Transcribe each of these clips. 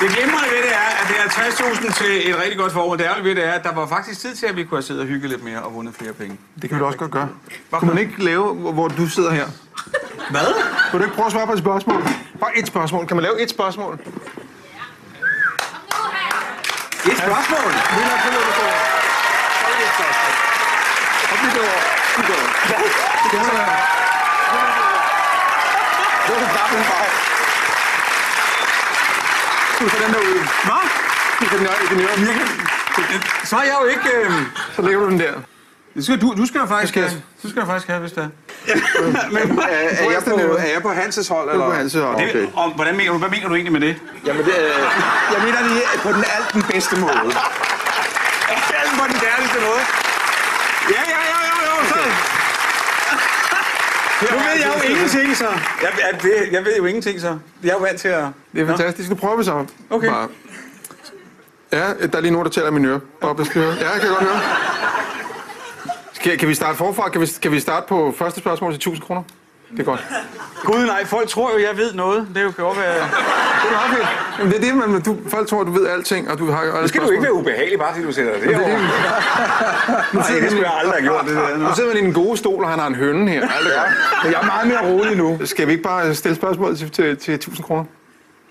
Det glimrende ved det er, at det er 60.000 til et rigtig godt formål. Det ærlige ved det er, at der var faktisk tid til, at vi kunne have siddet og hygget lidt mere og vundet flere penge. Det kan vi da også godt gøre. Kunne man ikke lave, hvor du sidder her? Hvad? Kunne du ikke prøve at svare på et spørgsmål? Bare et spørgsmål. Kan man lave et spørgsmål? Et spørgsmål? Du får den der ud. Hvad? Du får den der. Så er jeg jo ikke... Så lægger du den der. Du skal jo faktisk have, hvis det er. Er jeg på Hanses hold, eller? Du er på Hanses hold, okay. Hvad mener du egentlig med det? Jamen, jeg mener det på den bedste måde. Alt på den kærligste måde. Ja, så. Nu ved jeg jo ingenting, så. Jeg ved jo ingenting, så. Jeg er jo vant til at... Det er fantastisk. Nu prøver vi så. Okay. Bare. Ja, der er lige nogen, der taler i min øre. Ja, jeg kan godt høre. Kan vi starte forfra? Kan vi starte på første spørgsmål til 1.000 kroner? Det er godt. Gud nej, folk tror jo, jeg ved noget. Det er jo godt være... Det er meget fedt. Jamen, det er det, folk tror, du ved alting, og du har alle Det skal du ikke være ubehagelig, bare fordi du sætter det herovre. Nej, det skulle jeg aldrig have gjort, det der. Nu sidder man i den gode stol, og han har en høne her. Jeg er meget mere rolig nu. Skal vi ikke bare stille spørgsmål til 1.000 kroner?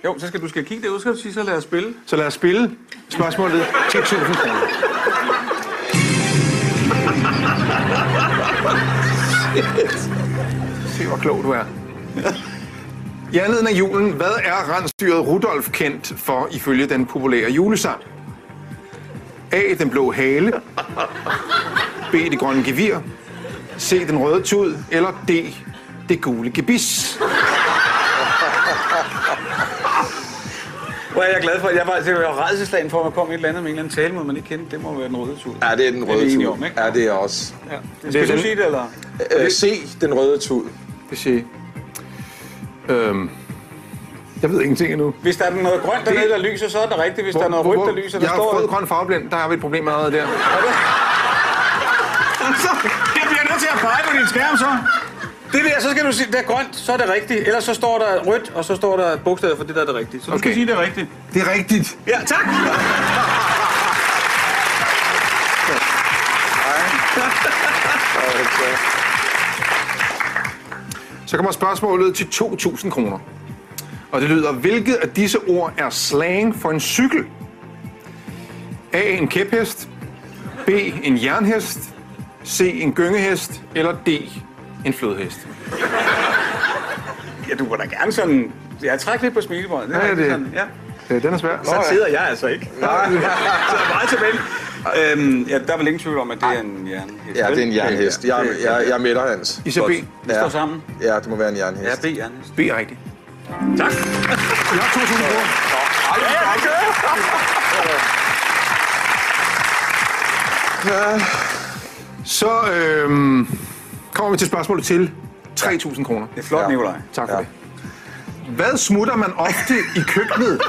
Jo, så skal du kigge derud, skal du sige, så lad os spille. Så lad os spille spørgsmålet til 1.000 kroner. Se, hvor klog du er. I anledning af julen, hvad er rensdyret Rudolf kendt for ifølge den populære julesang? A. Den blå hale. B. Det grønne gevir. C. Den røde tud. Eller D. Det gule gebis. Hvor er jeg glad for, at jeg var rædselslagen for, at man kom et eller andet med en eller anden tale, man ikke kendte. Det må være den røde tud. Ja, det er den røde tud. Ja, det er også. Ja. Skal du sige det, eller? Se den røde tud. Det siger jeg ved ingenting endnu. Hvis der er noget grønt dernede, der lyser, så er det rigtigt. Hvis der er noget rødt, der lyser, der står... Jeg har rød-grøn farveblind. Der har vi et problem allerede der. Jeg bliver nødt til at pege på din skærm, så. Det der, så skal du sige, det er grønt, så er det rigtigt. Ellers så står der rødt, og så står der bogstaver for det der er det rigtige. Så du skal sige, det er rigtigt. Det er rigtigt. Ja, tak! Så kommer spørgsmålet til 2.000 kroner. Og det lyder, hvilket af disse ord er slang for en cykel? A. En kæphest. B. En jernhest. C. En gyngehest. Eller D. En flodhest. Ja, du må da gerne sådan... Jeg trækker lidt på smilebåndet. Ja, det sådan, ja. Den er svær. Så sidder jeg altså ikke. Nej. Så er meget tilbage. Ja, der er vel ingen tvivl om, at det er en jernhest. Ja, det er en jernhest. Jeg mætter Hans. I siger B. Vi står sammen. Ja, det må være en jernhest. Ja, B jernhest. B er rigtigt. Tak. Jeg har 2.000 kroner. Så kommer vi til spørgsmålet til 3.000 kroner. Det er flot, Nikolaj. Tak for det. Hvad smutter man ofte i køkkenet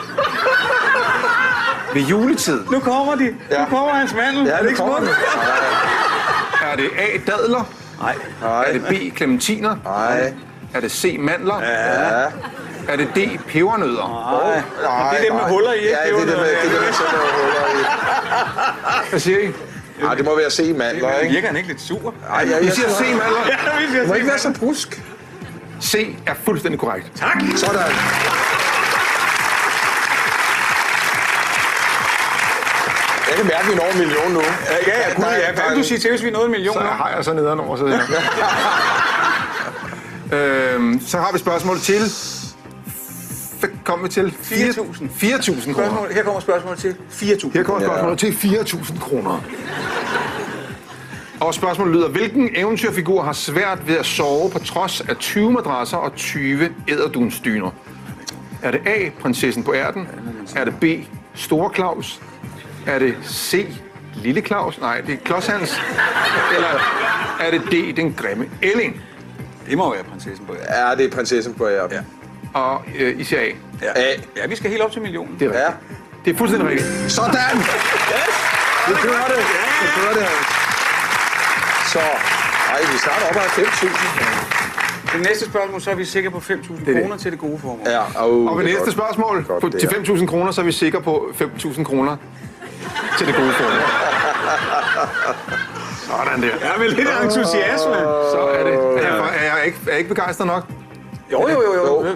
ved juletid? Nu kommer de. Nu kommer hans mandel. Ja, er det ikke smukt? Er det A. Dadler? Nej. Er det B. Clementiner? Nej. Er det C. Mandler? Ja. Er det D. Pebernødder? Nej. Det er dem med huller i, ikke? Ja, det er dem med huller i. Hvad siger I? Nej, det må være C. Mandler, ikke? Virker han ikke lidt sur? Nej, I siger C. Mandler? Ja, vi siger Du må C. ikke være så brusk. C er fuldstændig korrekt. Tak. Sådan. Jeg kan mærke, at vi når 1 million nu. Ja, gud, ja. Hvad vil du sige til, hvis vi nåede 1 million? Så har jeg så nederen over, så så har vi spørgsmål til... Hvad kom vi til? 4.000. 4.000 kroner. Her kommer spørgsmålet til 4.000. Her kommer spørgsmålet til 4.000 kroner. Og spørgsmålet lyder, hvilken eventyrfigur har svært ved at sove på trods af 20 madrasser og 20 edderdunsdyner? Er det A, prinsessen på ærten? Er det B, Store Claus? Er det C, Lille Claus? Nej, det er Klodshans. Eller er det D, den grimme ælling? Det må være prinsessen på ærten. Ja, det er prinsessen på ærten. Ja. Og I siger A. Ja, vi skal helt op til millionen. Det er rigtigt. Det er fuldstændig rigtigt. Sådan! Vi kører det. Vi kører det. Så, vi starter op af 5.000. Det næste spørgsmål, så er vi sikre på 5.000 kroner til det gode formål. Ja, Og ved næste spørgsmål, til 5.000 kroner, så er vi sikre på 5.000 kroner til det gode formål. Sådan der. Ja, med lidt entusiasme. Så er det. Er jeg ikke begejstret nok?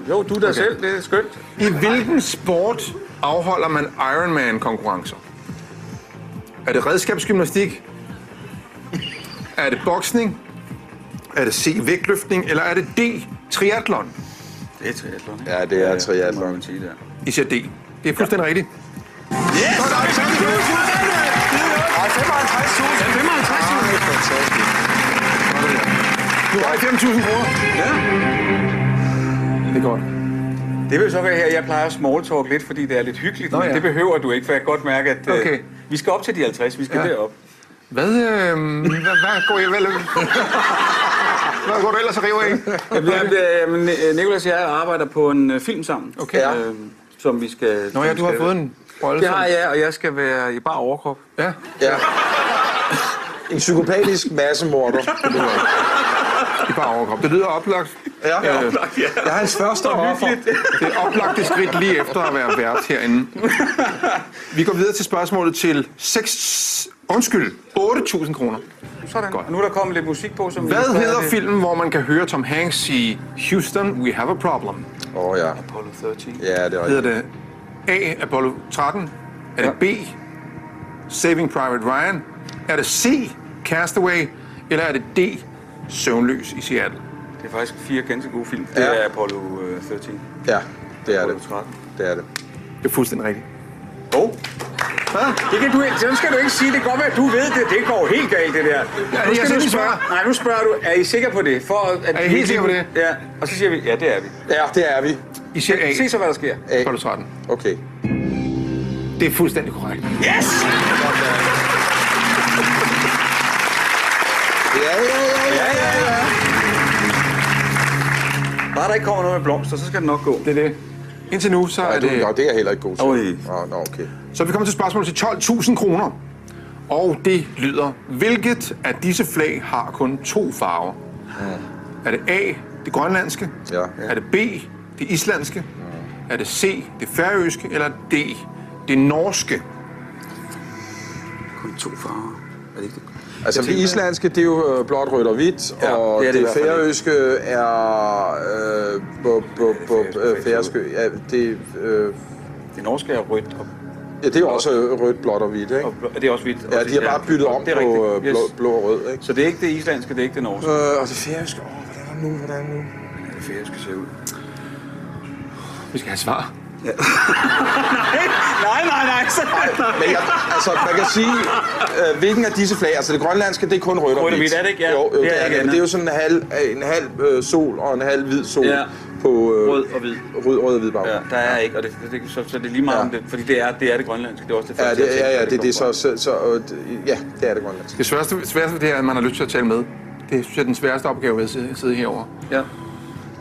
Jo, du der selv. Det er skønt. I hvilken sport afholder man Ironman-konkurrencer? Er det redskabsgymnastik? Er det boksning? Er det C, vægtløftning? Eller er det D, triathlon? Det er triathlon. Ja, det er triathlon. I siger D. Det er fuldstændig rigtigt. Yes! Så er det 55.000. Nu har I 5.000 kroner. Ja. Det er godt. Det vil så være her, jeg plejer at smalltalk lidt, fordi det er lidt hyggeligt. Nå, ja. Men det behøver du ikke, for jeg kan godt mærke, at Okay. vi skal op til de 50. Vi skal derop. Hvad går du ellers og river af? Nicolas og jeg arbejder på en film sammen. Okay. Som vi skal... Nå ja, du har fået en rolle. Det har jeg, og jeg skal være i bar overkrop. Ja. Ja. En psykopatisk massemorder. I bare overkrop. Det lyder oplagt. Ja. Ja. Jeg er hans første offer. Det er oplagte skridt lige efter at være vært herinde. Vi går videre til spørgsmålet til 8.000 kroner. Sådan. Og nu er der kommet lidt musik på, som... Hvad hedder filmen, hvor man kan høre Tom Hanks sige Houston, we have a problem? Ja. Apollo 13. Ja, det er Hedder rigtigt. det A, Apollo 13? Er det B, Saving Private Ryan? Er det C, Castaway? Eller er det D, Søvnløs i Seattle? Det er faktisk 4 ganske gode film. Det Ja. er Apollo 13. Ja, det er Apollo det. 13. Det Det er det. er fuldstændig rigtigt. Det kan du ikke. Sådan skal du ikke sige. Det går med, at du ved det. Det går helt galt, det der. Nu skal du spørge. Nej, nu spørger du. Er I sikre på det? Er I helt sikre på det? Ja. Og så siger vi, ja, det er vi. Ja, det er vi. I siger A, Se så, hvad der sker. Apollo 13. Okay. Det er fuldstændig korrekt. Yes! Ja. Bare der ikke kommer noget med blomster, så skal det nok gå. Det er det. Indtil nu, så er det... Nå, det er jeg heller ikke god til. Oj. Nå, okay. Så er vi kommer til spørgsmålet til 12.000 kroner. Og det lyder, hvilket af disse flag har kun 2 farver? Er det A, det grønlandske? Ja. Er det B, det islandske? Er det C, det færøske? Eller D, det norske? Kun 2 farver. Er det ikke det? Altså, det islandske, det er jo blåt, rødt og hvidt, Ja, og det er det i det hvert fald færøske er... færøske, ja, det... Det norske er rødt, og Ja, det er jo også rødt, blåt og hvidt, ikke? det er også hvidt. Ja, de har bare byttet om det er på rigtigt. Yes. blå og rød, ikke? Så det er ikke det islandske, det er ikke det norske. Og det færøske, hvordan nu? Det færøske ser ud. Vi skal have svar. Nej. Men altså, man kan sige, hvilken af disse flag, altså det grønlandske, det er kun rødt og Rødt og hvidt. hvidt, er det ikke? Ja. Jo, Det er det er ikke det. Men andet. det er jo sådan en halv sol og en halv hvid sol Ja. på Rød og hvid. rød og hvid baggrund. Ja, der er ikke, og så det er lige meget om det, fordi det er det grønlandske, det er også det Ja, første, jeg tænkte, det er kom så ja, det er det grønlandske. Det sværeste det er, at man har lyst til at tale med. Det synes jeg er den sværeste opgave ved at sidde herovre. fra. Ja.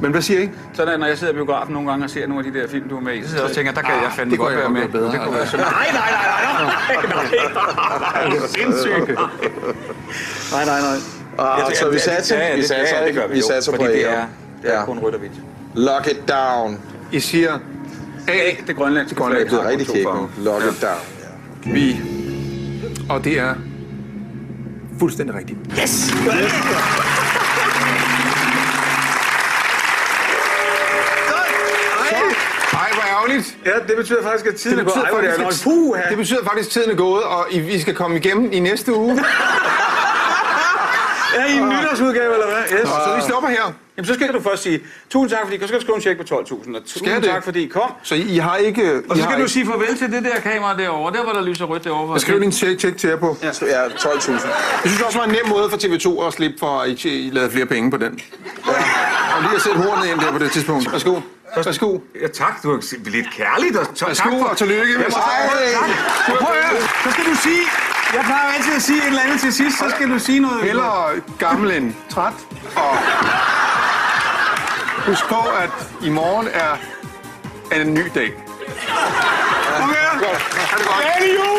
Men hvad siger I? Sådan er, når jeg sidder i biografen nogle gange og ser nogle af de der film, du er med i, så sidder jeg og tænker, der kan jeg fandme det kunne godt jeg være godt med. være bedre. Det kunne være sådan. Nej. Det er sindssygt. Nej. Så vi satser på det A. Det er kun rødt og hvidt. Lock it down. I siger A, Det grønlandske Det flag er har rigtig kun 2 kægt farver. nu. Lock it down. Ja. vi. Og det er fuldstændig rigtigt. Yes! Ej, hvor ærgerligt. Ja, det betyder faktisk, at tiden er gået. Ej, hvor det er nok. Det betyder faktisk, at tiden er gået, og vi skal komme igennem i næste uge. Ja, i en nytårsudgave, eller hvad? Yes. Så vi stopper her. Jamen, så skal du først sige, tusind tak, fordi så skal du skrive en check på 12.000, og tusind tak, fordi I kom. Så I har ikke... Og så skal du sige farvel til det der kamera derovre, der hvor der lyser rødt derovre. Jeg skriver lige en check til jer på. Ja, 12.000. Jeg synes også, det var en nem måde for TV2 at slippe for, at I lavede flere penge på den. Ja. Og lige at sætte hornet ind der på det tidspunkt. Værsgo. Værsgo. Ja, tak, du er lidt kærligt, og tak Værsgo, og tillykke. Tak. Prøv at høre, så skal du sige, jeg plejer altid at sige et eller andet til sidst, så skal du sige noget. Hellere gammel end træt. Og husk på, at i morgen er en ny dag. Okay. Ha' det godt. Glædelig jul!